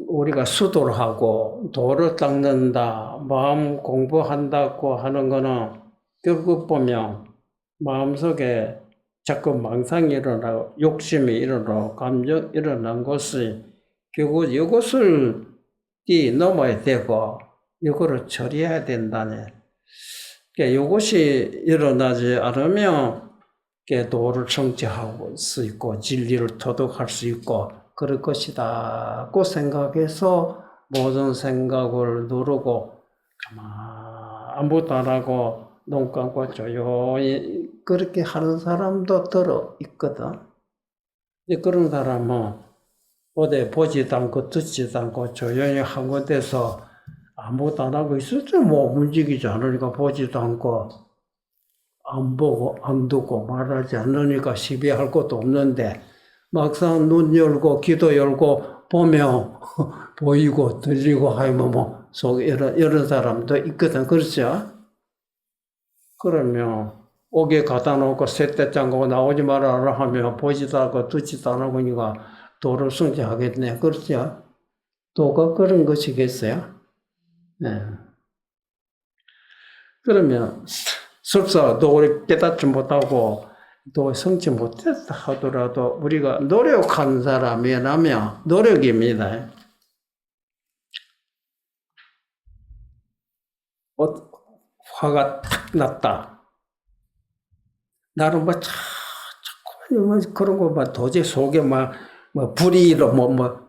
우리가 수도를 하고 도를 닦는다, 마음 공부한다고 하는 거는 결국 보면 마음속에 자꾸 망상이 일어나고 욕심이 일어나고 감정이 일어난 것이 결국 이것을 뛰넘어야 되고 이거를 처리해야 된다네. 그러니까 이것이 일어나지 않으면 도를 성취할 수 있고 진리를 터득할 수 있고 그럴 것이다 고 생각해서 모든 생각을 누르고 아무것도 안 하고 눈 감고 조용히 그렇게 하는 사람도 들어 있거든. 그런 사람은 어디 보지도 않고 듣지도 않고 조용히 한 곳에서 아무것도 안 하고 있을 때 뭐 움직이지 않으니까 보지도 않고 안 보고 안 듣고 말하지 않으니까 시비할 것도 없는데 막상 눈 열고 귀도 열고 보면 보이고 들리고 하면 뭐 속에 이런 사람도 있거든. 그렇죠? 그러면 옥에 갖다 놓고 셋대 잠그고 나오지 말아라 하면 보지도 않고 듣지도 않고 니까 도를 성취하겠네. 그렇죠? 도가 그런 것이겠어요? 네. 그러면 설사 도를 깨닫지 못하고 도 성취 못했다 하더라도 우리가 노력한 사람이라면 노력입니다. 화가 탁 났다. 나는 자꾸 그런 거 막 도저히 속에 불이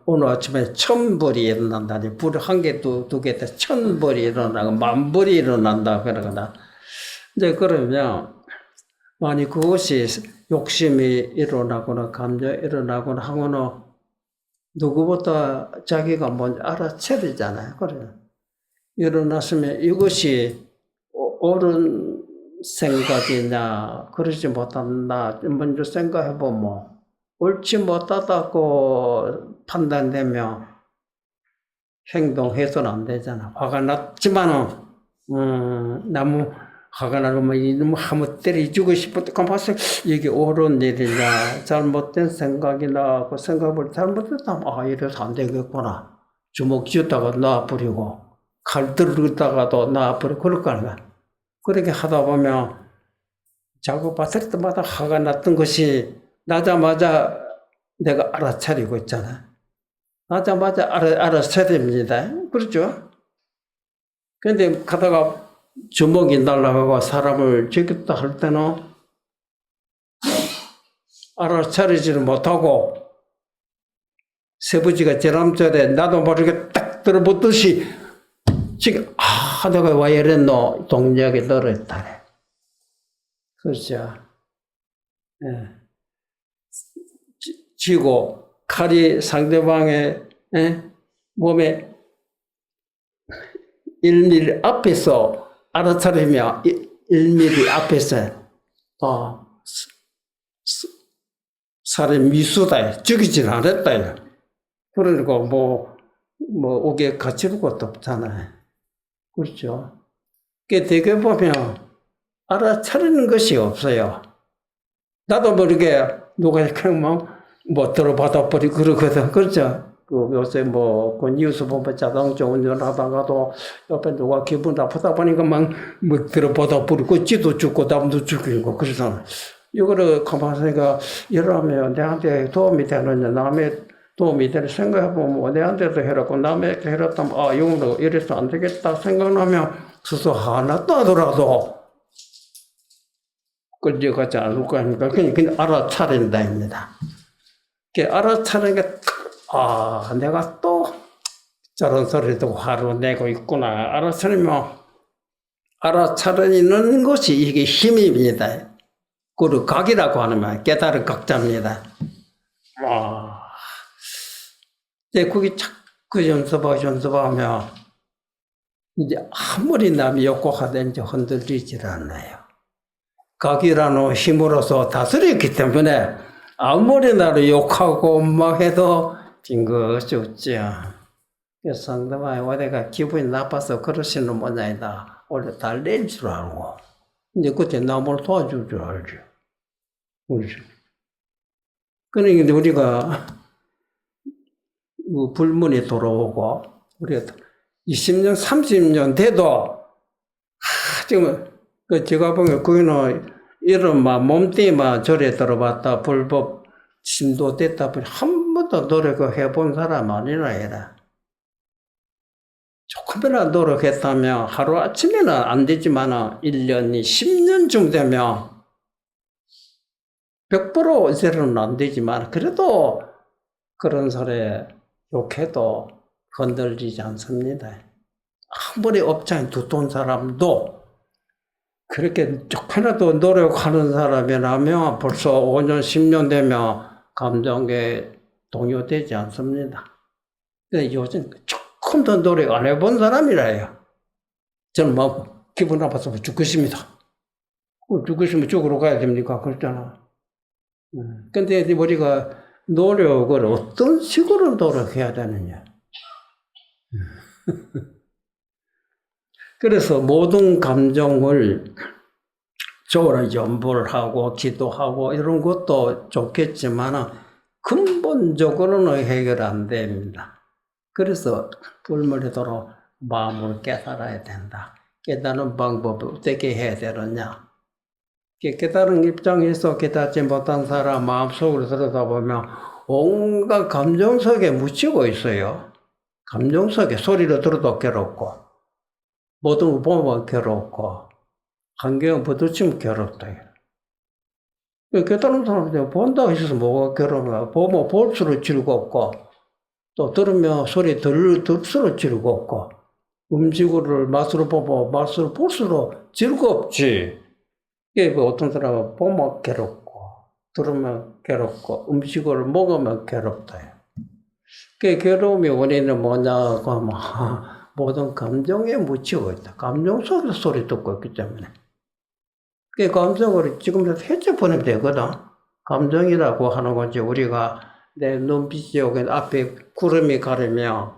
오늘 아침에 1000불이 일어난다니 불 한 개, 두 개, 1000불이 일어나고 10,000불이 일어난다 그러거나 이제 그러면 만약 그것이 욕심이 일어나거나 감정이 일어나거나 하고는 누구보다 자기가 먼저 알아차리잖아요. 그래. 일어났으면 이것이 옳은 생각이냐, 그러지 못한다. 먼저 생각해보면, 옳지 못하다고 판단되면 행동해서는 안 되잖아. 화가 났지만은, 너무 화가 나면 이놈 한번 때려주고 싶었다. 그럼 봤을 이게 옳은 일이냐, 잘못된 생각이나 그 생각을 잘못했다면, 이래서 안 되겠구나. 주먹 쥐었다가 놔버리고, 칼 들다가도 놔버리고, 그럴 거 아니야. 그렇게 하다 보면, 자꾸 봤을 때마다 화가 났던 것이 나자마자 내가 알아차리고 있잖아. 나자마자 알아차립니다. 그렇죠? 근데 가다가 주먹이 날아가고 사람을 죽였다 할 때는 알아차리지를 못하고 세부지가 제람절에 나도 모르게 딱 들어붙듯이 지금 내가 왜 이랬노 동작에 늘어있다네. 그렇죠. 예. 쥐고 칼이 상대방의 몸에 1mm 앞에서 알아차리며 1mm 앞에서 사람 미수다. 죽이질 않았다. 그러니까 옥에 갇힐 것도 없잖아요. 그렇죠. 되게 보면 알아차리는 것이 없어요. 나도 모르게 누가 그냥 들어받아 버리고 그러거든. 그렇죠. 요새 그 뉴스 보면 자동차 운전하다가도 옆에 누가 기분 나쁘다 보니까 들어받아 버리고 지도 죽고 남도 죽이고 그러잖아. 이거를 가만히 생각, 이러면 내한테 도움이 되느냐, 남의 도움이 되는 생각해보면 내한테도 해라고 남에게 해놨다면 이거로 이래서 안 되겠다 생각나면 스스로 하나도 하더라도 끌려가지 않을 거 아닙니까? 그냥 알아차린다입니다. 알아차리는 게 내가 또 저런 소리도 화를 내고 있구나. 알아차리는 것이 이게 힘입니다. 그리고 각이라고 하는 말, 깨달은 각자입니다. 그게 자꾸 연습하면 이제 아무리 남이 욕하든지 흔들리질 않아요. 각이라는 힘으로서 다스렸기 때문에 아무리 나를 욕하고 해도 징긋이 없죠. 그래서 상대방이 내가 기분이 나빠서 그러시는 모양이다. 원래 달랠 줄 알고. 근데 그때 남을 도와줄 줄 알죠. 그렇죠. 그러니까 우리가 불문이 들어오고, 우리가 20년, 30년 돼도, 지금, 제가 보기엔 그거는 이런 몸뚱이만 절에 들어봤다, 불법 신도 됐다, 한 번도 노력을 해본 사람 아니라 해라. 조금이나 노력했다면 하루아침에는 안 되지만 1년이 10년쯤 되면 100% 이제는 안 되지만 그래도 그런 소리 욕해도 건들리지 않습니다. 아무리 업장에 두터운 사람도 그렇게 조금이라도 노력하는 사람이라면 벌써 5년, 10년 되면 감정에 동요되지 않습니다. 근데 요즘 조금 더 노력 안 해본 사람이라요. 저는 기분 나빠서 죽고 싶습니다. 죽고 싶으면 죽으러 가야 됩니까? 그렇잖아. 근데 우리가 노력을 어떤 식으로 노력해야 되느냐. 그래서 모든 감정을 적으로 연보를 하고 기도하고 이런 것도 좋겠지만 근본적으로는 해결 안 됩니다. 그래서 불문이도록 마음을 깨달아야 된다. 깨달은 방법을 어떻게 해야 되느냐. 깨달은 입장에서 깨닫지 못한 사람 마음속으로 들여다보면 온갖 감정 속에 묻히고 있어요. 감정 속에 소리를 들어도 괴롭고 모든 걸 보면 괴롭고 환경을 부딪히면 괴롭다. 깨달은 사람들이 본다고 해서 뭐가 괴로워요. 보면 볼수록 즐겁고 또 들으면 소리 들을수록 즐겁고 음식을 맛으로 보고 맛으로 볼수록 즐겁지. 이게 어떤 사람은 보면 괴롭고 들으면 괴롭고 음식을 먹으면 괴롭다. 그 괴로움의 원인은 뭐냐고 하면 모든 감정에 묻히고 있다. 감정 속에서 소리 듣고 있기 때문에. 그 감정을 지금부터 해체 보내면 되거든. 감정이라고 하는 건지 우리가 내 눈빛이 여기 앞에 구름이 가르면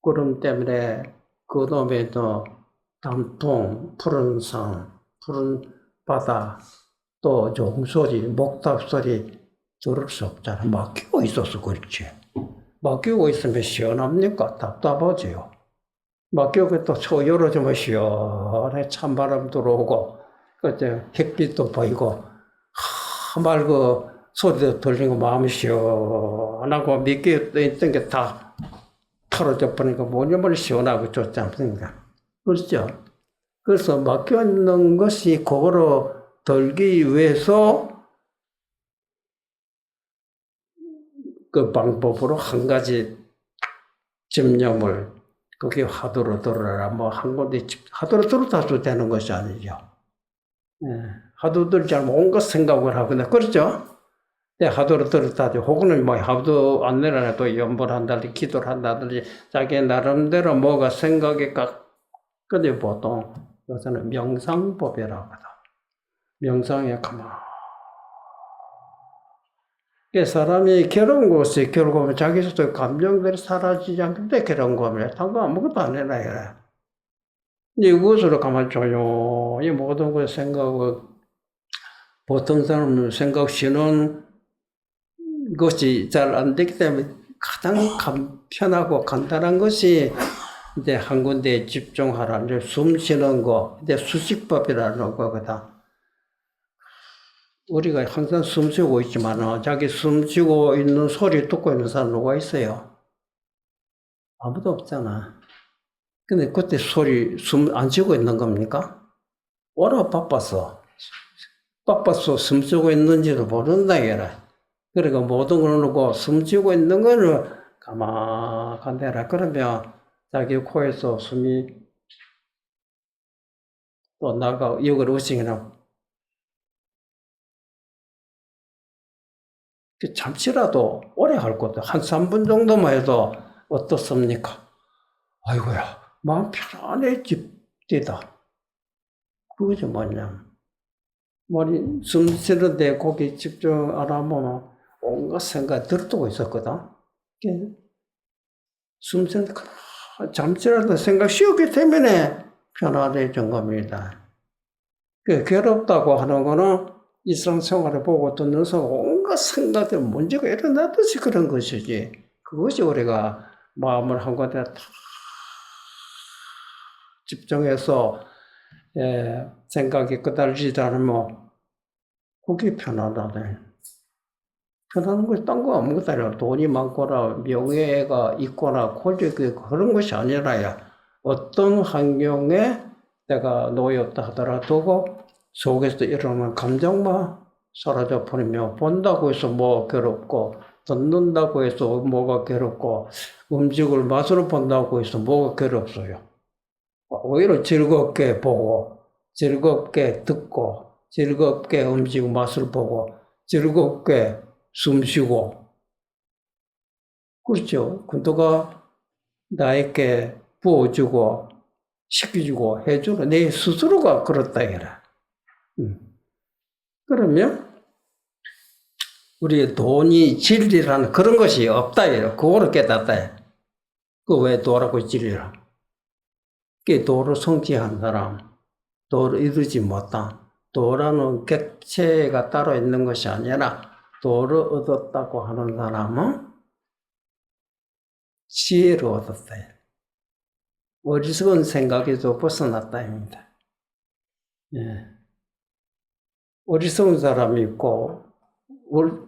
구름 때문에 그 놈의 또 단풍, 푸른 산, 푸른 바다, 또 종소리, 목탁소리 들을 수 없잖아. 막히고 있어서 그렇지. 막히고 있으면 시원합니까? 답답하지요. 막히고 또 초 열어주면 시원해 찬바람 들어오고 그때 햇빛도 보이고 맑고 소리도 들리고 마음이 시원하고 미끼에 있던 게 다 털어져 버리니까 뭐냐면 시원하고 좋지 않습니까? 그렇죠? 그래서 막혀있는 것이 그거로 들기 위해서 그 방법으로 한 가지 집념을 그게 화두로 들어라 뭐 한 건데 화두로 들어도 되는 것이 아니죠. 화두 들자면 온갖 생각을 하거든요. 그렇죠? 내 하도를 들었다든지 혹은 뭐 하도 안 내려놔도 연보를 한다든지 기도를 한다든지 자기 나름대로 뭐가 생각이 근데 보통 요새는 명상법이라고 하다. 명상에 가만. 사람이 괴로운 곳에 괴로우면 자기 스스로 감정들이 사라지지 않는데 괴로운 거면 당근 아무것도 안 해놔요. 이것으로 가만 조용히 모든 걸 생각을 보통 사람은 생각 쉬는 것이 잘 안 되기 때문에 가장 편하고 간단한 것이 이제 한 군데에 집중하라. 이제 숨 쉬는 거, 이제 수식법이라는 거거든. 우리가 항상 숨 쉬고 있지만 자기 숨 쉬고 있는 소리 듣고 있는 사람 누가 있어요? 아무도 없잖아. 근데 그때 소리 숨 안 쉬고 있는 겁니까? 워낙 바빠서 숨 쉬고 있는지도 모른다 이거라. 그러니까 모든 걸 놓고 숨 쉬고 있는 거를 가만히 내라. 그러면 자기 코에서 숨이 또 나가 여기를 의식이나 잠시라도 오래 할 것도 한 3분 정도만 해도 어떻습니까? 아이고야 마음 편안해집니다. 그것이 뭐냐 머리 숨 쉬는데 거기 집중 안 하면 온갖 생각 들어두고 있었거든. 숨 쉬는데 잠시라도 생각 쉬었기 때문에 편안해진 겁니다. 괴롭다고 하는 거는 일상생활을 보고 듣는 순간 온갖 생각들 문제가 일어나듯이 그런 것이지. 그것이 우리가 마음을 한 곳에 다 집중해서 생각이 끄달리지 않으면 그게 편안하네. 편안한 것이 딴 거 아무것도 아니라 돈이 많거나 명예가 있거나 권력이 그런 것이 아니라야 어떤 환경에 내가 놓였다 하더라도 속에서 일어나는 감정만 사라져 버리며 본다고 해서 뭐 괴롭고 듣는다고 해서 뭐가 괴롭고 음식을 맛으로 본다고 해서 뭐가 괴롭어요. 오히려 즐겁게 보고 즐겁게 듣고 즐겁게 음식 맛을 보고 즐겁게 숨 쉬고 그렇죠. 군도가 나에게 부어주고 시켜주고 해주는 내 스스로가 그렇다 이거라. 그러면 우리의 돈이 진리라는 그런 것이 없다 이거. 그거를 깨닫다. 그 왜 도라고 진리라? 그 도를 성취한 사람, 도를 이루지 못한 도라는 객체가 따로 있는 것이 아니라 도를 얻었다고 하는 사람은 지혜를 얻었다. 어리석은 생각에서 벗어났다입니다. 예. 어리석은 사람이 있고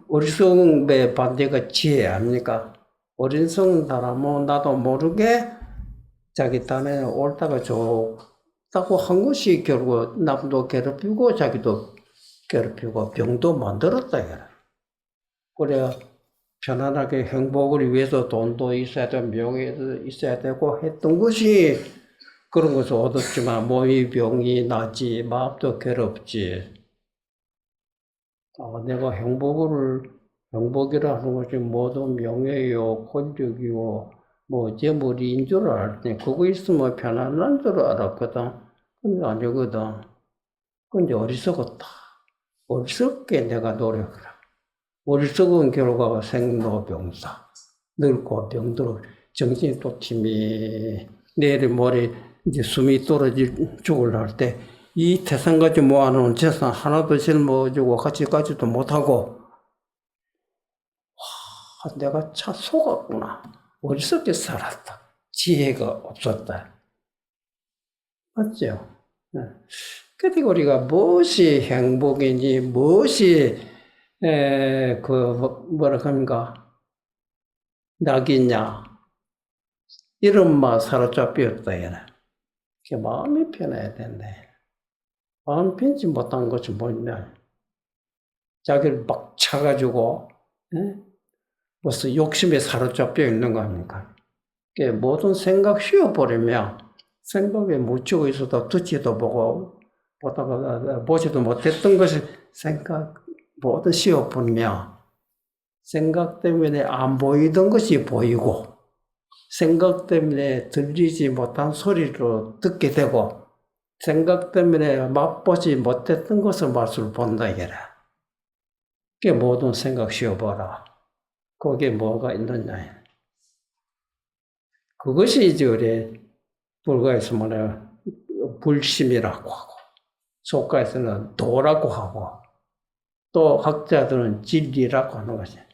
어리석음의 반대가 지혜 아닙니까? 어리석은 사람은 나도 모르게 자기 딴에 옳다가 좋다고 한 것이 결국 남도 괴롭히고 자기도 괴롭히고 병도 만들었다 이거야. 그래 편안하게 행복을 위해서 돈도 있어야 되고 명예도 있어야 되고 했던 것이 그런 것을 얻었지만 몸이 병이 나지 마음도 괴롭지. 내가 행복이라 하는 것이 모두 명예요, 권력이요, 뭐 재물인 줄 알았더니 그거 있으면 편안한 줄 알았거든. 근데 아니거든. 근데 어리석었다. 어리석게 내가 노력을 해. 어리석은 결과가 생로병사. 늙고 병들어 정신이 또 팀이 내일 모레 이제 숨이 떨어질 죽을 날 때 이 태산까지 모아놓은 재산 하나도 짊어지고 같이까지도 못하고 내가 참 속았구나. 어리석게 살았다. 지혜가 없었다. 맞죠? 그때 우리가 무엇이 행복인지 무엇이 뭐라 합니까? 낙이냐 이런 말 사로잡혔다 얘는. 마음이 편해야 된대. 마음 편지 못한 것이 뭐냐? 자기를 막 차가지고 벌써 욕심에 사로잡혀 있는 거 아닙니까? 모든 생각 쉬어버리면 생각에 묻히고 있어도 듣지도 보고 보다가 보지도 못했던 것이 생각 모두 쉬어버리면 생각 때문에 안 보이던 것이 보이고 생각 때문에 들리지 못한 소리로 듣게 되고 생각 때문에 맛보지 못했던 것을 맛을 본다 이거라. 그게 모든 생각 쉬어봐라. 거기에 뭐가 있느냐. 그것이 이제 우리 불가에서 말하는 불심이라고 하고 속가에서는 도라고 하고 또 학자들은 진리라고 하는 것이에요.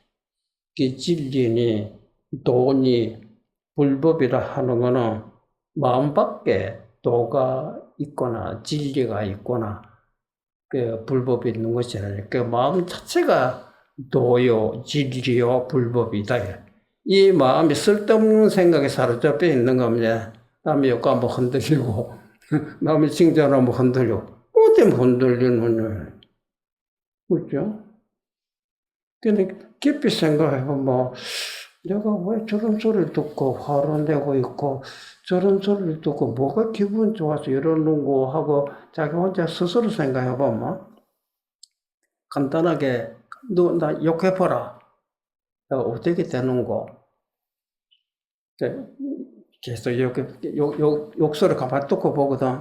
그 진리니 도니 불법이라 하는 것은 마음 밖에 도가 있거나 진리가 있거나 그 불법이 있는 것이 아니라 그 마음 자체가 도요, 진리요, 불법이다. 이 마음이 쓸데없는 생각에 사로잡혀 있는 겁니다. 남의 욕하면 흔들리고 남의 칭찬하면 흔들리고 뭐 때문에 흔들리는 거예요. 그렇죠? 근데 깊이 생각해보면 내가 왜 저런 소리를 듣고 화를 내고 있고 저런 소리를 듣고 뭐가 기분 좋아서 이러는고 하고 자기 혼자 스스로 생각해보면 간단하게 너 나 욕해봐라. 내가 어떻게 되는고. 계속 욕소리 가만히 듣고 보거든.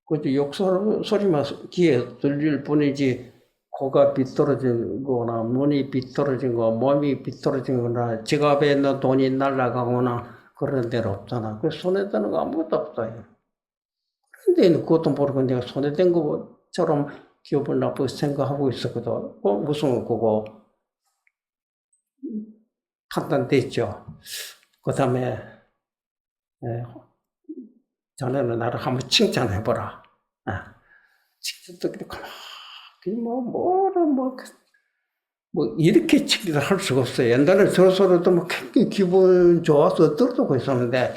그저 욕소리만 귀에 들릴 뿐이지 코가 비뚤어진 거나 눈이 비뚤어진 거, 몸이 비뚤어진 거나 지갑에 있는 돈이 날아가거나 그런 데는 없잖아. 그 손에 드는 거 아무것도 없어요. 그런데 그것도 모르고 내가 손에 댄 것처럼 기분 나쁘게 생각하고 있었거든. 무슨 그거 판단됐죠. 그 다음에, 자네는 나를 한번 칭찬해보라. 칭찬도 그렇고, 이렇게 칭찬을 할 수가 없어요. 옛날에 서로도 뭐 굉장히 기분 좋아서 떨고 있었는데,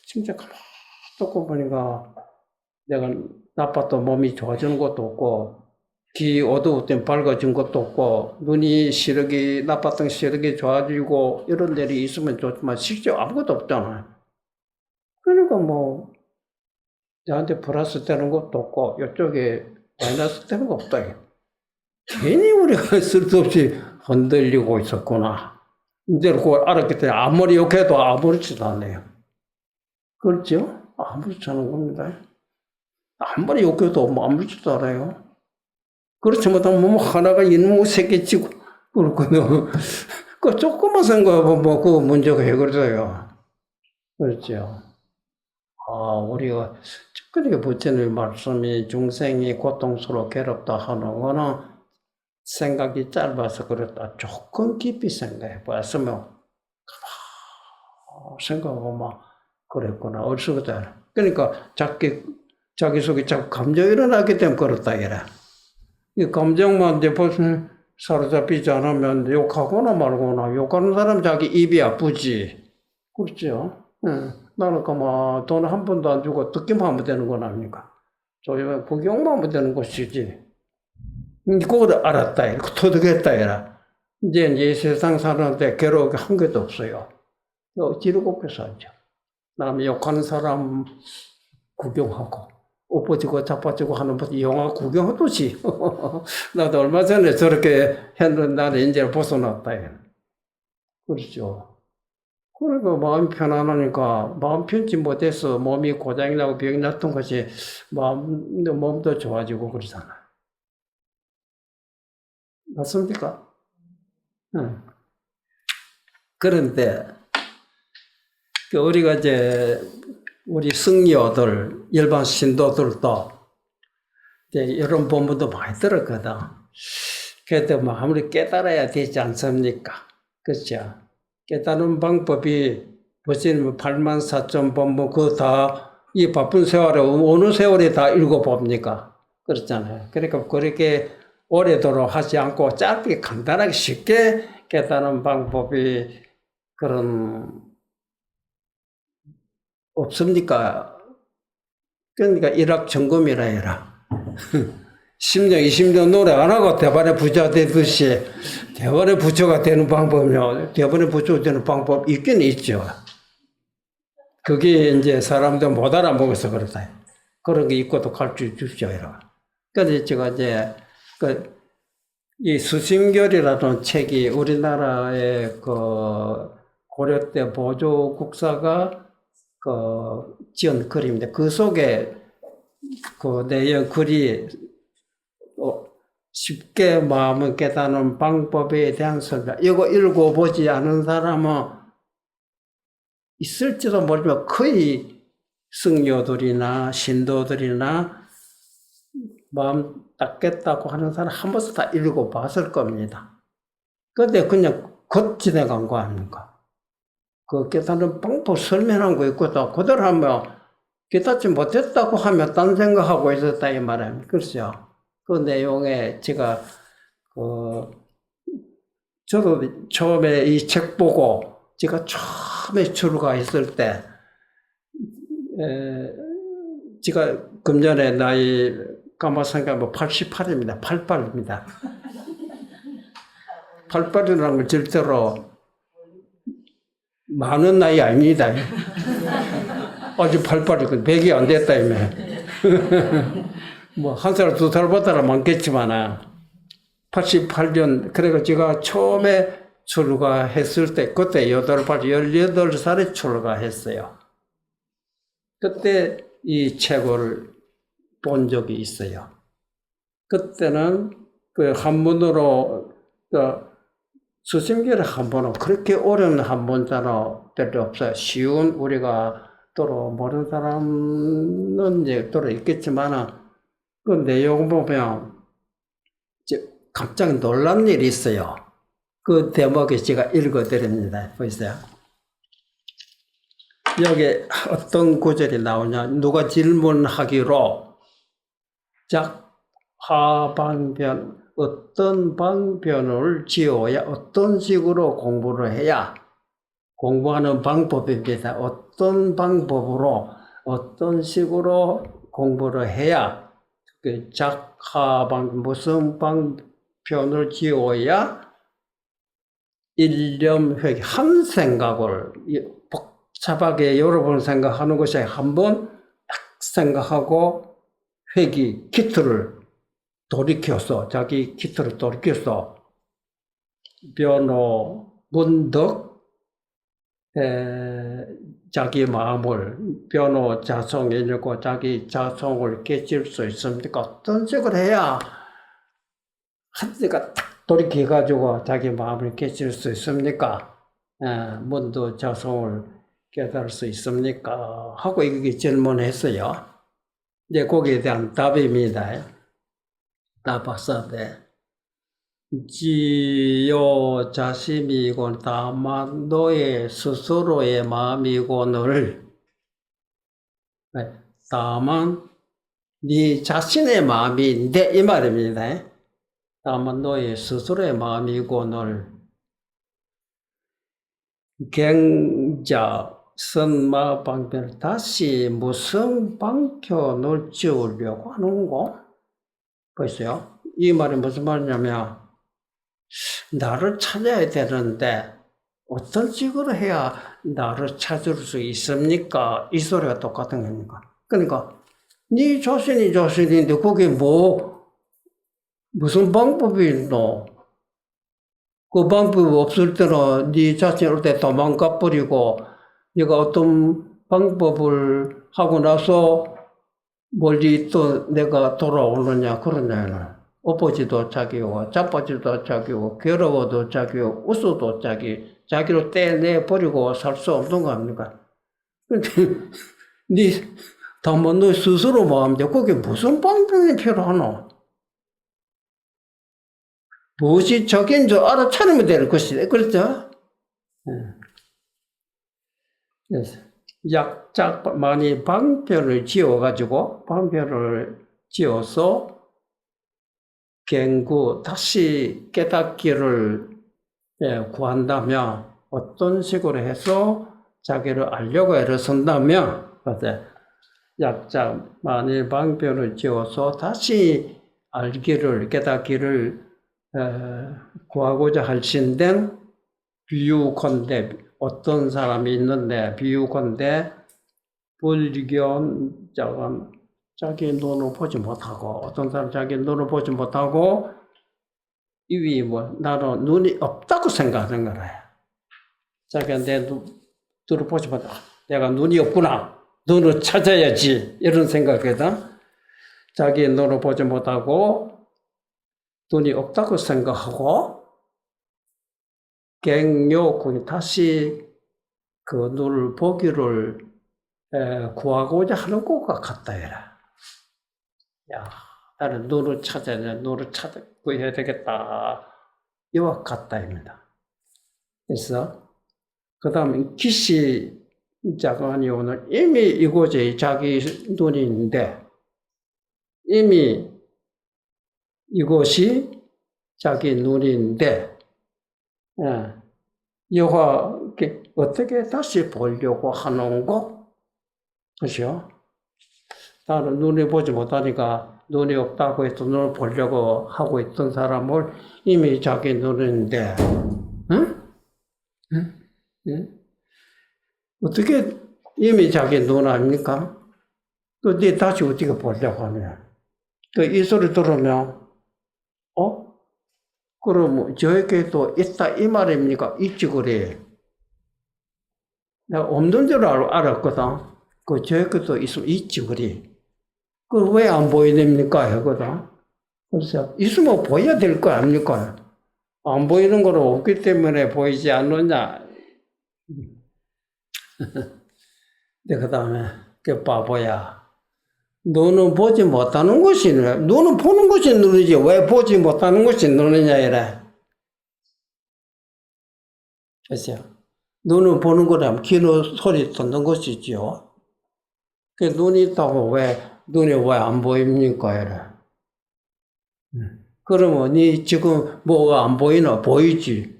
진짜 가만히 듣고 보니까 내가 나빴던 몸이 좋아지는 것도 없고, 귀 어두울 땐 밝아진 것도 없고, 눈이 나빴던 시력이 좋아지고, 이런 일이 있으면 좋지만, 실제 아무것도 없잖아요. 그러니까 저한테 플러스 되는 것도 없고, 이쪽에 마이너스 되는 거 없다. 괜히 우리가 쓸데없이 흔들리고 있었구나. 이제 그걸 알았기 때문에 아무리 욕해도 아무렇지도 않네요. 그렇죠? 아무렇지 않은 겁니다. 아무리 욕해도 아무렇지도 않아요. 그렇지 못하면 하나가 있는 세개 치고, 그렇거든요. 그 조금만 생각하면 그 문제가 해결돼요. 그렇죠? 우리가, 그러니까 부처님 말씀이 중생이 고통스러워 괴롭다 하는 거는 생각이 짧아서 그렇다. 조금 깊이 생각해 봤으면, 생각하고 그랬구나. 어디서부터. 그러니까 자기 속에 자꾸 감정이 일어나기 때문에 그렇다, 이래. 이 감정만 이제 벌써 사로잡히지 않으면 욕하거나 말거나, 욕하는 사람 자기 입이 아프지. 그렇죠? 나는 돈 한 번도 안 주고 듣기만 하면 되는 건 아닙니까? 조용히 구경만 하면 되는 것이지. 그걸 알았다, 이렇게 터득했다, 이라. 이제 세상 사람한테 괴로운 한 개도 없어요. 지르고 살죠. 남이 욕하는 사람 구경하고, 엎어지고 자빠지고 하는 것, 영화 구경하듯이. 나도 얼마 전에 저렇게 했는데 나는 이제 벗어났다. 그렇죠. 그러니까 마음이 편안하니까, 마음 편치 못해서 몸이 고장이 나고 병이 났던 것이 몸도 좋아지고 그러잖아. 맞습니까? 그런데, 우리가 우리 승려들, 일반 신도들도 이런 본문도 많이 들었거든. 그래도 아무리 깨달아야 되지 않습니까? 그렇죠? 깨달은 방법이 보시면 84점 본문 이 바쁜 세월에 어느 세월에 다 읽어봅니까? 그렇잖아요. 그러니까 그렇게 오래도록 하지 않고 짧게 간단하게 쉽게 깨달은 방법이 없습니까? 그러니까 일확천금이라 해라. 10년, 20년 노래 안 하고 대반의 부자 되듯이 대반의 부처가 되는 방법이요. 대반의 부처가 되는 방법 있긴 있죠. 그게 이제 사람들 못 알아먹어서 그렇다. 그런 게 있고도 가르쳐 주십시오. 그래서 제가 이 수심결이라는 책이 우리나라의 고려 때 보조 국사가 지은 글입니다. 그 속에 내용 글이 쉽게 마음을 깨닫는 방법에 대한 설명. 이거 읽어보지 않은 사람은 있을지도 모르지만 거의 승려들이나 신도들이나 마음 닦겠다고 하는 사람 한 번씩 다 읽어봤을 겁니다. 근데 그냥 지나간 거 아닙니까? 그 깨닫는 방법 설명한 거 있고 또 그대로 하면 깨닫지 못했다고 하면 딴 생각하고 있었다 이 말입니다. 그렇죠? 그 내용에 제가 저도 처음에 이 책 보고 제가 처음에 출가했을 때 제가 금년에 나이 까마 생각하면 88입니다. 88입니다. 88이라는 건 절대로 많은 나이 아닙니다. 아직 88이고 100이 안 됐다 이며. 한 살, 두 살보다는 많겠지만 88년 그래서 제가 처음에 출가했을 때 그때 18살에 출가했어요. 그때 이 책을 본 적이 있어요. 그때는 한문으로 수심결의 한문은 그렇게 어려운 한문자는 별로 없어요. 쉬운 우리가 또로 모르는 사람은 이제 또로 있겠지만 그 내용 보면 깜짝 놀란 일이 있어요. 그 대목에 제가 읽어드립니다. 보이세요? 여기 어떤 구절이 나오냐? 누가 질문하기로 하방변 어떤 방편을 지어야 어떤 식으로 공부를 해야 공부하는 방법입니다. 어떤 방법으로 어떤 식으로 공부를 해야 작하방 무슨 방편을 지어야 일념회귀 한 생각을 복잡하게 여러 번 생각하는 것이 한번 딱 생각하고 회귀 기틀을 돌이켜서 자기 기틀을 돌이켜서 변호 문득 자기 마음을 변호 자성이 일고 자기 자성을 깨칠 수 있습니까? 어떤 식으로 해야 한때가 딱 돌이켜가지고 자기 마음을 깨칠 수 있습니까? 문득 자성을 깨달을 수 있습니까? 하고 이렇게 질문했어요. 이제 거기에 대한 답입니다. 답하사대 지요 자심이곤 다만 너의 스스로의 마음이고늘 다만 네 자신의 마음인데 이 말입니다. 다만 너의 스스로의 마음이고늘 갱자 선마 방편을 다시 무슨 방편을 지으려고 하는고? 보세요. 이 말이 무슨 말이냐면 나를 찾아야 되는데 어떤 식으로 해야 나를 찾을 수 있습니까? 이 소리가 똑같은 겁니까? 그러니까 네 자신인데 거기에 무슨 방법이 있노? 그 방법이 없을 때는 네 자신을 때 도망가 버리고 네가 어떤 방법을 하고 나서 멀리 또 내가 돌아오느냐 그러냐는 엎어지도 자기고 자빠지도 자기고 괴로워도 자기고 웃어도 자기로 떼내버리고 살 수 없는 거 아닙니까? 근데 다만 너 스스로 마음인데 거기에 무슨 방법이 필요하노? 무엇이 적인 줄 알아차리면 되는 것이다. 그렇죠? 그래서 약작 많이 방편을 지어서 갱구 다시 깨닫기를 구한다면 어떤 식으로 해서 자기를 알려고 애를 쓴다면 약작 많이 방편을 지어서 다시 알기를 깨닫기를 구하고자 할신된 비유컨대 어떤 사람이 있는데 비유컨대 불견자가 자기 눈을 보지 못하고 어떤 사람 자기 눈을 보지 못하고 이위 나는 눈이 없다고 생각하는 거라. 자기가 내 눈을 보지 못하고 내가 눈이 없구나. 눈을 찾아야지 이런 생각이거든. 자기 눈을 보지 못하고 눈이 없다고 생각하고 갱요 다시 그 눈을 보기를 구하고자 하는 것과 같다 해라. 야, 나는 눈을 찾고 해야 되겠다. 이와 같다입니다. 그래서 그 다음에 기시자간이 오늘 이미 이곳에 자기 눈이 있는데 이미 이곳이 자기 눈인데 여호와 어떻게 다시 보려고 하는고? 그렇죠? 나는 눈이 보지 못하니까 눈이 없다고 해서 눈을 보려고 하고 있던 사람을 이미 자기 눈인데 응? 응? 어떻게 이미 자기 눈 아닙니까? 또 네 다시 어떻게 보려고 하냐? 이 소리 들으면 그럼 저에게도 있다 이 말입니까? 있지 그래. 내가 없는 줄 알았거든. 저에게도 있으면 있지 그래. 왜 안 보여됩니까? 하거든. 그래서 있으면 보여야 될 거 아닙니까? 안 보이는 거는 없기 때문에 보이지 않느냐. 그 다음에 바보야. 너는 보지 못하는 것이 너는 보는 것이 눈이지 왜 보지 못하는 것이 눈이냐 이래. 그렇죠? 눈은 보는 거라면 귀는 소리 듣는 것이지요. 그 눈이 있다고 눈이 왜 안 보입니까? 이래. 그러면 니 지금 뭐가 안 보이나? 보이지.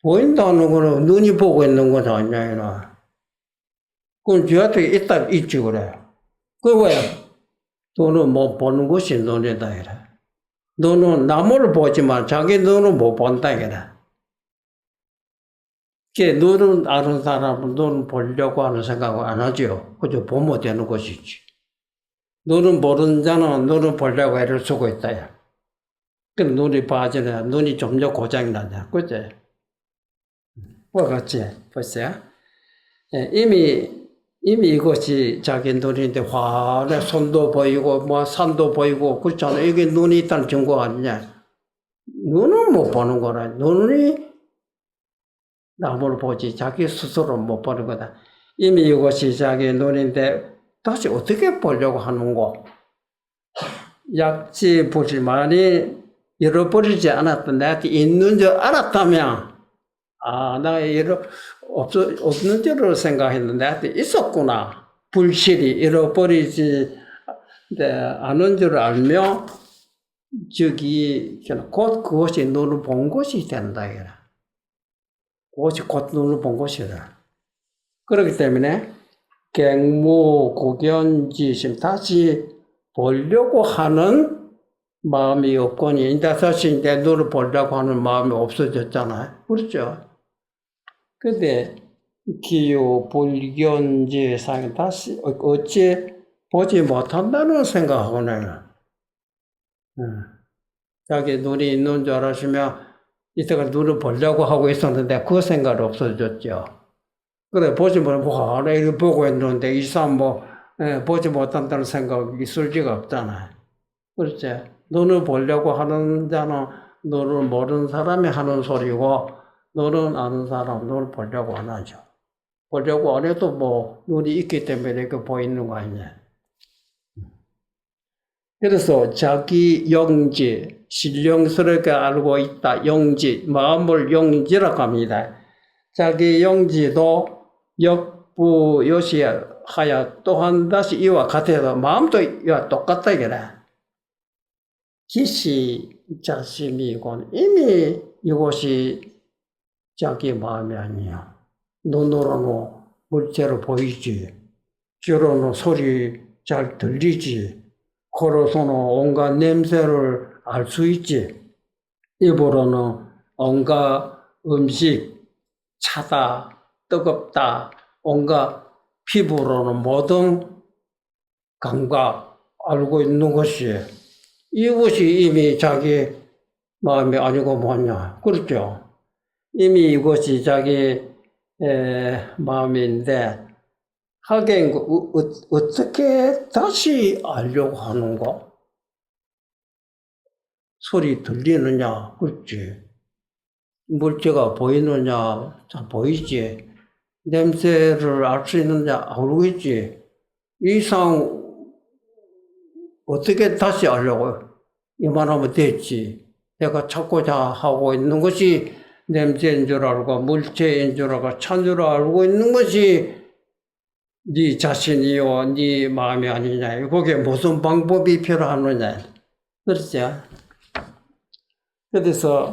보인다는 거는 눈이 보고 있는 건 아니야. 이래. 그럼 쥐한테 있지, 그래. 그 왜? 눈은 못 보는 것이 눈이다. 이래. 눈은 나무를 보지만 자기 눈은 못 본다. 이래. 눈은 아는 사람은 눈 보려고 하는 생각을 안 하죠. 그저 보면 되는 것이지. 눈은 모르는 자는 눈을 보려고 애를 쓰고 있다. 그 눈이 빠지네. 눈이 점점 고장이 나냐. 그치? 뭐 같지? 보세요. 이미 이것이 자기 눈인데 환해 손도 보이고 뭐 산도 보이고 그렇잖아. 이게 눈이 있다는 증거 아니냐. 눈은 못 보는 거라. 눈이 남을 보지 자기 스스로 못 보는 거다. 이미 이것이 자기 눈인데 다시 어떻게 보려고 하는고. 약지 보지만이 잃어버리지 않았던 내한테 있는 줄 알았다면 나 없는 줄로 생각했는데 내한테 있었구나. 불실이 잃어버리지 않은 줄 알며 곧 그것이 눈을 본 것이 된다. 그것이 곧 눈을 본 것이라. 그렇기 때문에 갱무, 고견지심 다시 보려고 하는 마음이 없거니 이제 다시 내 눈을 보려고 하는 마음이 없어졌잖아요. 그렇죠? 근데 기요, 불견지상 다시 어찌 보지 못한다는 생각하고는 자기 눈이 있는 줄 알았으면 이때가 눈을 보려고 하고 있었는데 그 생각이 없어졌죠. 그래 보지 못하고 이렇게 보고 있는데 이 사람 보지 못한다는 생각이 있을 리가 없잖아요. 그렇지? 눈을 보려고 하는 자는 눈을 모르는 사람이 하는 소리고 눈은 아는 사람 눈을 보려고 안 하죠. 보려고 안 해도 눈이 있기 때문에 이렇게 보이는 거 아니냐. 그래서 자기 영지, 신령스럽게 알고 있다. 영지, 마음을 영지라고 합니다. 자기 영지도 역부요시하여 또한 다시 이와 같아서 마음도 이와 똑같다 이거래. 기시 자심이고 이미 이것이 자기 마음이 아니야. 눈으로는 물체로 보이지. 귀로는 소리 잘 들리지. 코로서는 온갖 냄새를 알 수 있지. 입으로는 온갖 음식, 차다, 뜨겁다, 온갖 피부로는 모든 감각 알고 있는 것이 이것이 이미 자기 마음이 아니고 뭐냐. 그렇죠? 이미 이것이 자기 마음인데 하긴 어떻게 다시 알려고 하는가? 소리 들리느냐? 그렇지. 물체가 보이느냐? 잘 보이지. 냄새를 알 수 있느냐? 알고 있지. 이상 어떻게 다시 알려고? 이만하면 됐지. 내가 찾고자 하고 있는 것이 냄새인 줄 알고 물체인 줄 알고 찬 줄 알고 있는 것이 네 자신이요, 네 마음이 아니냐. 거기에 무슨 방법이 필요하느냐. 그렇죠? 그래서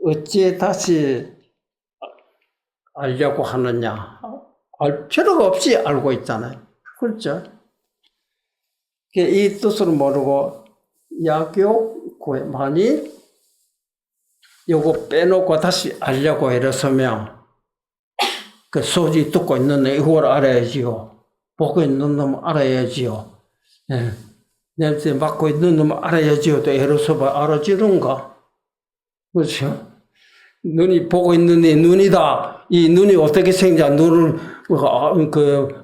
어찌 다시 알려고 하느냐. 알 필요가 없이 알고 있잖아요. 그렇죠? 이 뜻을 모르고 약욕만이 요거 빼놓고 다시 알려고 이랬으면 그 소리 듣고 있는 애 이걸 알아야지요. 보고 있는 놈 알아야지요. 예. 냄새 맡고 있는 놈 알아야지요. 또 애를 써봐 알아지는가? 그렇죠? 눈이 보고 있는 애 눈이다. 이 눈이 어떻게 생겨? 눈을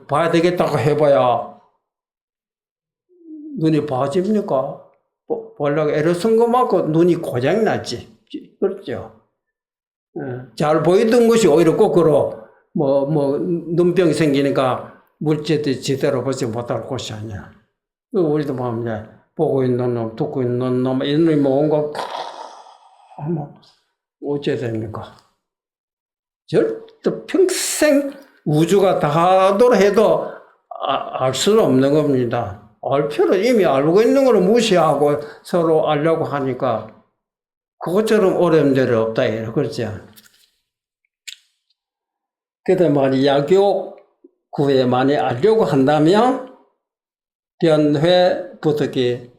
봐야 되겠다고 해봐야 눈이 봐집니까? 보려고 애를 쓴 거 맞고 눈이 고장이 났지. 그렇죠? 예. 잘 보이던 것이 오히려 거꾸로 눈병이 생기니까 물체들이 제대로 보지 못할 것이 아니야. 우리도 보면 보고 있는 놈, 듣고 있는 놈, 이런 놈이 온거 어째 됩니까? 절대 평생 우주가 다 돌아해도 알 수는 없는 겁니다. 알 필요 이미 알고 있는 걸 무시하고 서로 알려고 하니까 그것처럼 어려운 데는 없다 이래 그렇죠. 그래도 만약 야교 구에 많이 알려고 한다면 변회 부득이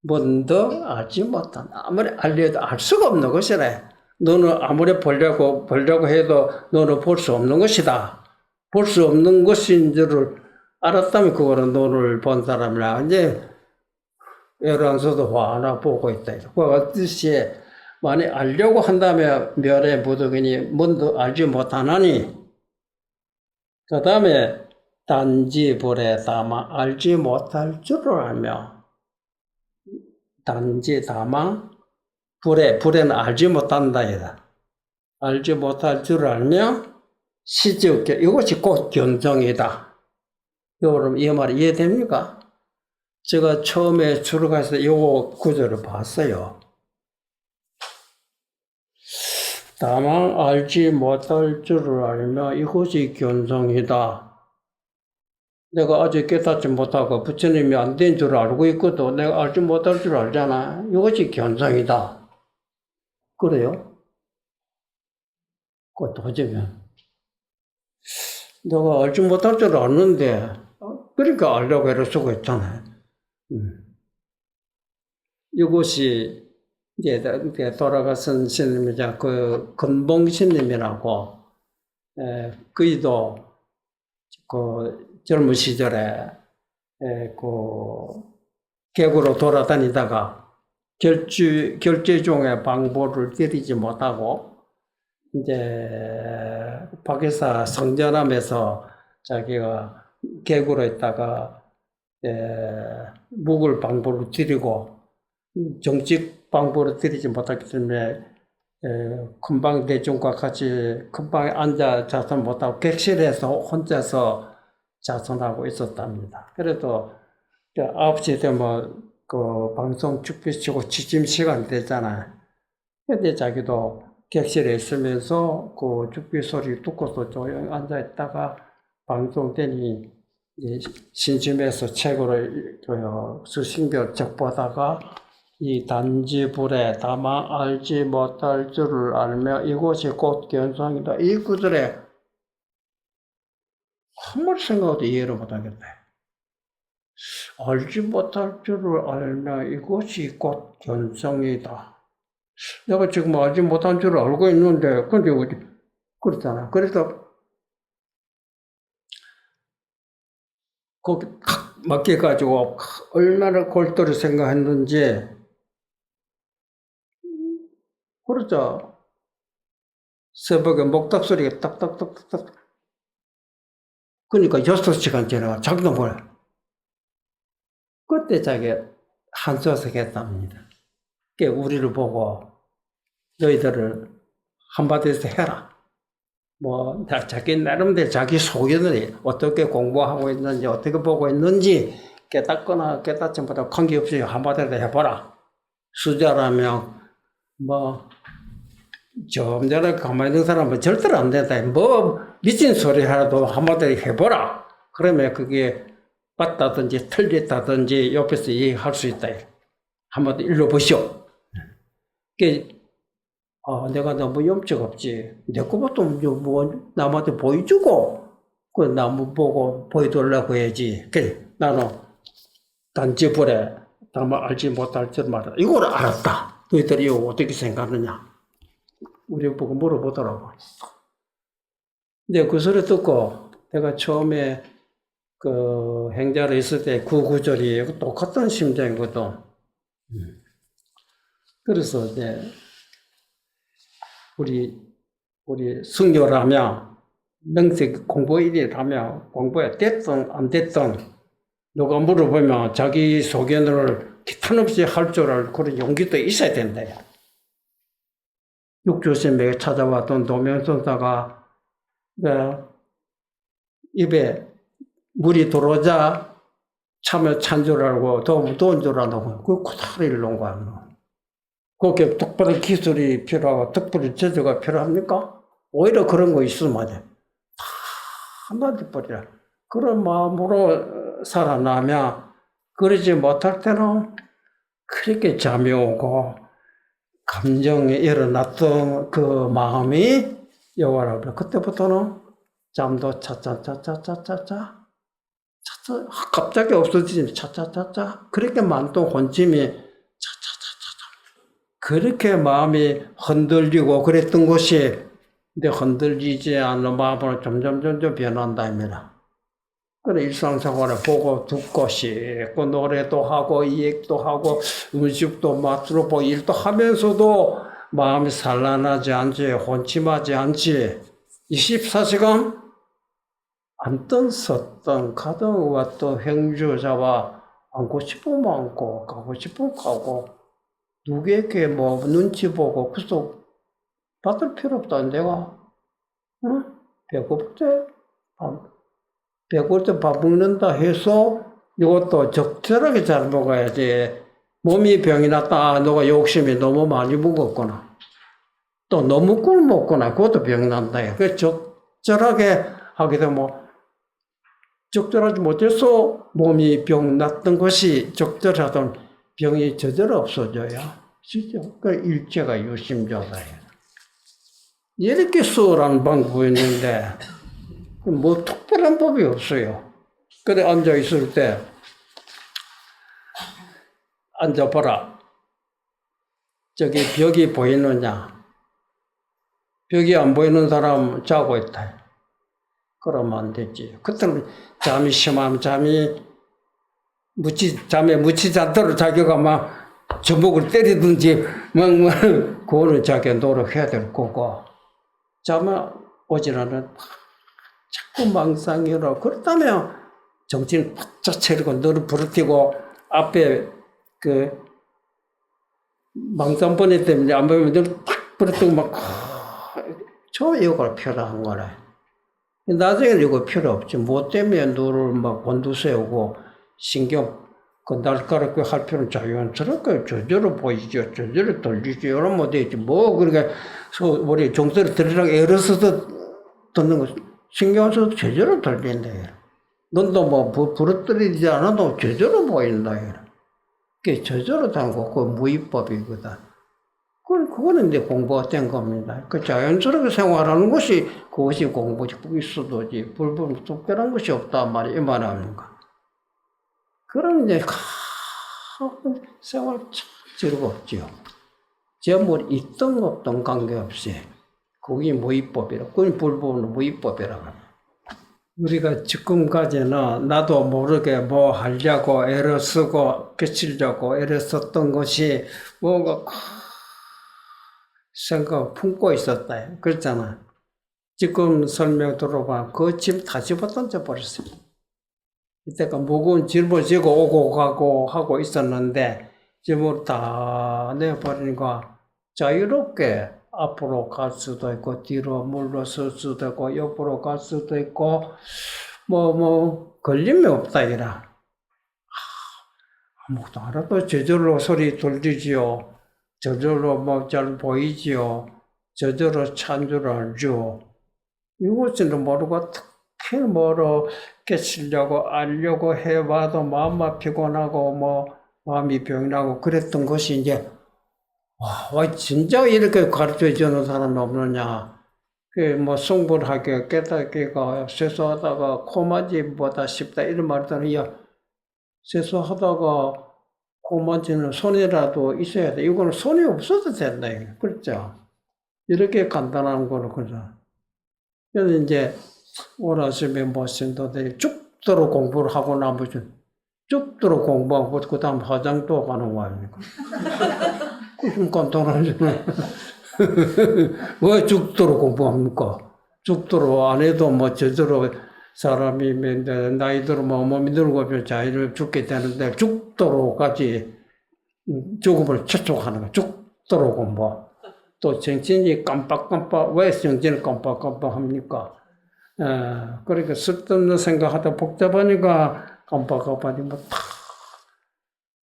뭔도 알지 못한 아무리 알려도 알 수가 없는 것이래. 너는 아무리 보려고 해도 너는 볼 수 없는 것이다. 볼 수 없는 것인 줄을 알았다면 그거는 너를 본 사람이라 이제 열왕서도 화나 보고 있다. 그와 같이 만약 알려고 한다면 멸의 부득이니 뭔도 알지 못하나니 그 다음에 단지 불에 다만 알지 못할 줄을 알며 단지 다만 불에는 알지 못한다 이다. 알지 못할 줄을 알며 시지없게 이것이 곧 견성이다. 여러분 이 말 이해됩니까? 제가 처음에 출가해서 이 구절을 봤어요. 다만 알지 못할 줄을 알며 이것이 견성이다. 내가 아직 깨닫지 못하고 부처님이 안 된 줄 알고 있거든. 내가 알지 못할 줄 알잖아. 이것이 견성이다. 그래요? 그거 도저면 내가 알지 못할 줄 아는데 그러니까 알려고 애를 쓰고 있잖아요. 이것이 이제 돌아가신 스님이자 그 근봉 스님이라고 그이도 그 젊은 시절에 그 객으로 돌아다니다가 결제종의 방보를 때리지 못하고 이제 박에서 성전함에서 자기가 객으로 있다가 묵을 방보를 드리고 정식 방보를 드리지 못했기 때문에 큰방 대중과 같이 큰방에 앉아 자선 못하고 객실에서 혼자서 자선하고 있었답니다. 그래도 9시 되면 그 방송 축비치고 취침 시간이 되잖아요. 근데 자기도 객실에 있으면서 그 축비 소리 듣고서 조용히 앉아 있다가 방송되니 신심해서 책으로 수신별 적보다가 이 단지불에 다만 알지 못할 줄을 알며 이것이 곧 견성이다. 이 구절에 아무리 생각해도 이해를 못하겠다. 알지 못할 줄을 알며 이것이 곧 견성이다. 내가 지금 알지 못한 줄을 알고 있는데, 근데 그렇잖아. 그래서 거기 탁 맡겨가지고 얼마나 골똘히 생각했는지, 그렇죠. 새벽에 목탁 소리가 딱딱딱딱. 그러니까 6시간 지나가 자기도 몰라. 그때 자기 한수화석 했답니다. 우리를 보고 너희들을 한마디에서 해라. 뭐 자기 나름대로 자기 소견을 어떻게 공부하고 있는지 어떻게 보고 있는지 깨닫거나 깨닫지 못하고 관계없이 한마디로 해보라. 수자라면 뭐 좀 전에 가만히 있는 사람은 절대로 안 된다. 뭐 미친 소리 하라도 한마디로 해보라. 그러면 그게 맞다든지 틀렸다든지 옆에서 얘기할 수 있다. 한마디 일러보시오. 내가 너무 염증 없지. 내 것부터 뭐 남한테 보여주고 그 나무 보고 보여달라고 해야지. 그래 나는 단지불에 다만 알지 못할 줄 말이야. 이걸 알았다. 너희들이 이거 어떻게 생각하느냐. 우리 보고 물어보더라고. 근데 그 소리 듣고 내가 처음에 그 행자로 있을 때 그 구절이 똑같은 심정이거든. 그래서 이제 우리 승려라면 명색 공부 일이라면 공부에 됐든 안 됐든 누가 물어보면 자기 소견을 기탄없이 할 줄 알고 그런 용기도 있어야 된다. 육조스님에게 찾아왔던 도명선사가 입에 물이 들어오자 차면 찬 줄 알고 더운 줄 알고 그 그대로 일러온 거야. 그렇게 특별한 기술이 필요하고 특별한 제도가 필요합니까? 오히려 그런 거 있으면 돼. 다 한마디 버리라. 그런 마음으로 살아나면, 그러지 못할 때는 그렇게 잠이 오고, 감정에 일어났던 그 마음이 여호와라. 그때부터는 잠도 차차차차차차차 갑자기 없어지지 차차차차 그렇게 많던 혼침이 차차차차차 그렇게 마음이 흔들리고 그랬던 것이 근데 흔들리지 않는 마음으로 점점 변한다입니다. 그래 일상생활에 보고 듣고 씻고 노래도 하고 이야기도 하고 음식도 맛으로 보고 일도 하면서도 마음이 산란하지 않지 혼침하지 않지 24시간 앉든 섰든 가든 왔든 행주자와 앉고 싶으면 앉고 가고 싶으면 가고 누구에게 뭐 눈치 보고 구속 받을 필요 없다. 내가 응? 배고플 때 밥 먹는다 해서 이것도 적절하게 잘 먹어야지. 몸이 병이 났다. 너가 욕심이 너무 많이 먹었구나. 또 너무 굶었구나. 그것도 병이 난다. 그 적절하게 하게 되면 적절하지 못해서 몸이 병 났던 것이 적절하던 병이 저절로 없어져요. 진짜. 그 일체가 유심조사예요. 이렇게 수월한 방법이 있는데 뭐 특별한 법이 없어요. 그래 앉아 있을 때 앉아봐라. 저기 벽이 보이느냐? 벽이 안 보이는 사람 자고 있다. 그러면 안 되지. 그때는 잠이 심하면 잠에 묻히지 않도록 자기가 막 주먹을 때리든지 그거는 자기가 노력해야 될 거고 잠이 오질 않으면 자꾸 망상이라 그렇다면 정신을 바짝 차리고 너를 부르뜨고 앞에 그 망상번뇌 때문에 안 보이면 너를 탁 부르뜨고 막 저 이거가 필요한 거래. 나중에는 이거 필요 없지. 뭐 때문에 너를 막 곤두세우고 신경 그 날카롭게 할 필요는 자연스럽게 저절로 보이죠. 저절로 돌리죠. 이러면 되지. 뭐 그러니까 우리 종소리 들으라고 애를 써서 듣는 거 신경 써서 저절로 돌린다. 넌도 뭐 부러뜨리지 않아도 저절로 보인다. 그게 저절로 담고 그 무위법이거든. 그거는 이제 공부가 된 겁니다. 그 자연스럽게 생활하는 것이 그것이 공부일 불법 특별한 것이 없단 말이에요. 이 말합니까? 그럼 이제 생활 참 즐겁지요. 제물 있던 없던 관계없이 그게 무위법이라. 그건 불법은 무위법이라고 합니다. 우리가 지금까지는 나도 모르게 뭐 하려고 애를 쓰고 깨치려고 애를 썼던 것이 뭔가 생각 품고 있었다. 그렇잖아. 지금 설명 들어봐. 그 짐 다 집어 던져버렸어요. 이때가 무거운 짐을 지고 오고 가고 하고 있었는데 짐을 다 내버리니까 자유롭게 앞으로 갈 수도 있고 뒤로 물러설 수도 있고 옆으로 갈 수도 있고 걸림이 없다 이라. 아무것도 알아도 저절로 소리 들리지요. 저절로 잘 보이지요. 저절로 찬 줄 알죠. 이것은 모르고 특히 깨치려고 알려고 해봐도 마음만 피곤하고 마음이 병나고 그랬던 것이 이제 와 진짜 이렇게 가르쳐 주는 사람이 없느냐. 성불하게 깨닫기가 세수하다가 코맞이보다 쉽다 이런 말들은 세수하다가 고만지는 손이라도 있어야 돼. 이거는 손이 없어도 된다. 그렇죠? 이렇게 간단한 거로, 그죠? 그래서 이제, 오라심에 신도들이 죽도록 공부를 하고 나머지 죽도록 공부하고, 그 다음 화장도 가는 거 아닙니까? 좀 간단하지. 왜 죽도록 공부합니까? 죽도록 안 해도 저절로 사람이 나이 들면 몸이 늙으면 자기를 죽게 되는데 죽도록까지 죽음을 추측하는 거. 죽도록 공부. 또 정신이 깜빡깜빡 왜 정신을 깜빡깜빡합니까? 그러니까 쓸데없는 생각하다 복잡하니까 깜빡깜빡이 다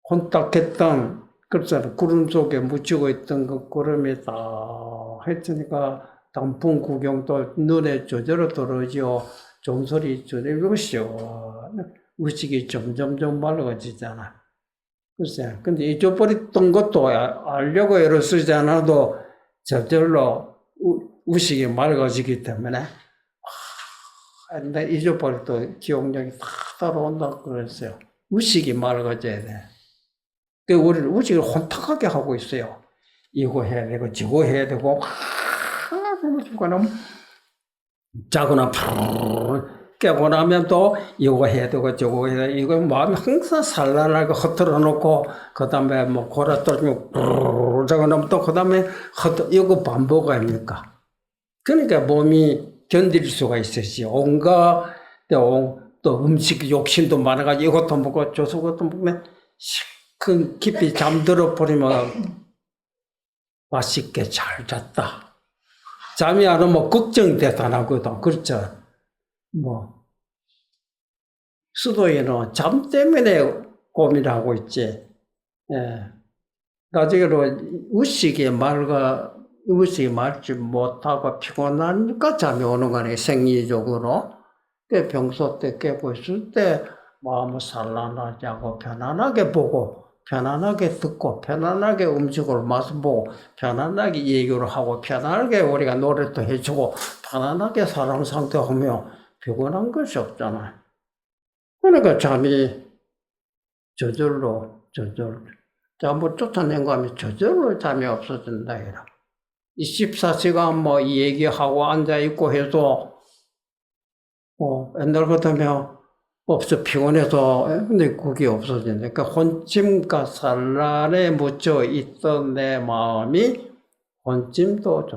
혼탁했던 그렇잖아. 구름 속에 묻히고 있던 그 구름이 다 했으니까 단풍 구경도 눈에 저절로 들어오죠. 종소리 저절로 시원해. 의식이 점점점 맑아지잖아. 글쎄, 근데 잊어버렸던 것도 알려고 애를 쓰지 않아도 저절로 의식이 맑아지기 때문에 근데 잊어버려도 기억력이 다 따라온다고 그랬어요. 의식이 맑아져야 돼. 그 우리는 의식을 혼탁하게 하고 있어요. 이거 해야 되고 저거 해야 되고 자거나 깨고 나면 또 이거 해야 되고 저거 해야 되고 이거 마음이 항상 산란하게 흐트러 놓고 그 다음에 뭐 고라 떨고 자거나 또 그 다음에 이거 반복 아닙니까? 그러니까 몸이 견딜 수가 있었지. 온갖 또 음식 욕심도 많아가지고 이것도 먹고 저것도 먹으면 그 깊이 잠들어 버리면 맛있게 잘 잤다. 잠이 안 오면 걱정이 대단하거든. 그렇죠? 뭐 수도인은 잠 때문에 고민하고 있지. 예. 나중에로 의식이 맑지 못하고 피곤하니까 잠이 오는 거네, 생리적으로. 평소 때 깨고 있을 때 마음을 산란하지 않고 편안하게 보고, 편안하게 듣고, 편안하게 음식을 맛보고, 편안하게 얘기를 하고, 편안하게 우리가 노래도 해주고, 편안하게 사람 상대하며 피곤한 것이 없잖아요. 그러니까 잠이 저절로. 잠을 쫓아낸 거 하면 저절로 잠이 없어진다, 이라. 24시간 뭐 얘기하고 앉아있고 해도, 옛날 같으면 피곤해서, 근데 그게 없어진다. 그러니까 혼침과 산란에 묻혀 있던 내 마음이 혼침도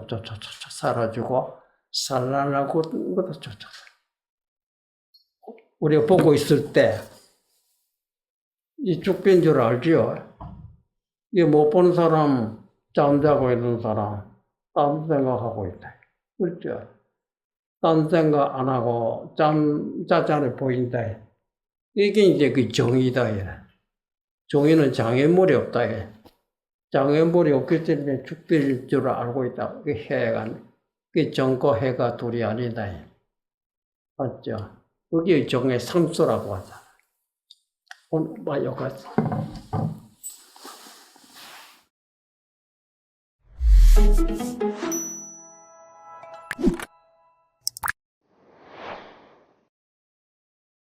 사라지고, 산란하고 것도 우리가 보고 있을 때, 이 죽빈 줄 알지요? 이 못 보는 사람, 잠자고 있는 사람, 딴 생각하고 있다. 그렇죠? 딴 생각 안 하고 짜잔해 보인다. 이게 이제 그 정의다. 정의는 장애물이 없다. 장애물이 없기 때문에 죽빌 줄 알고 있다. 그 해가, 그 정과 해가 둘이 아니다. 맞죠? 그게 정의 상수라고 하잖아. 오늘 여기까지.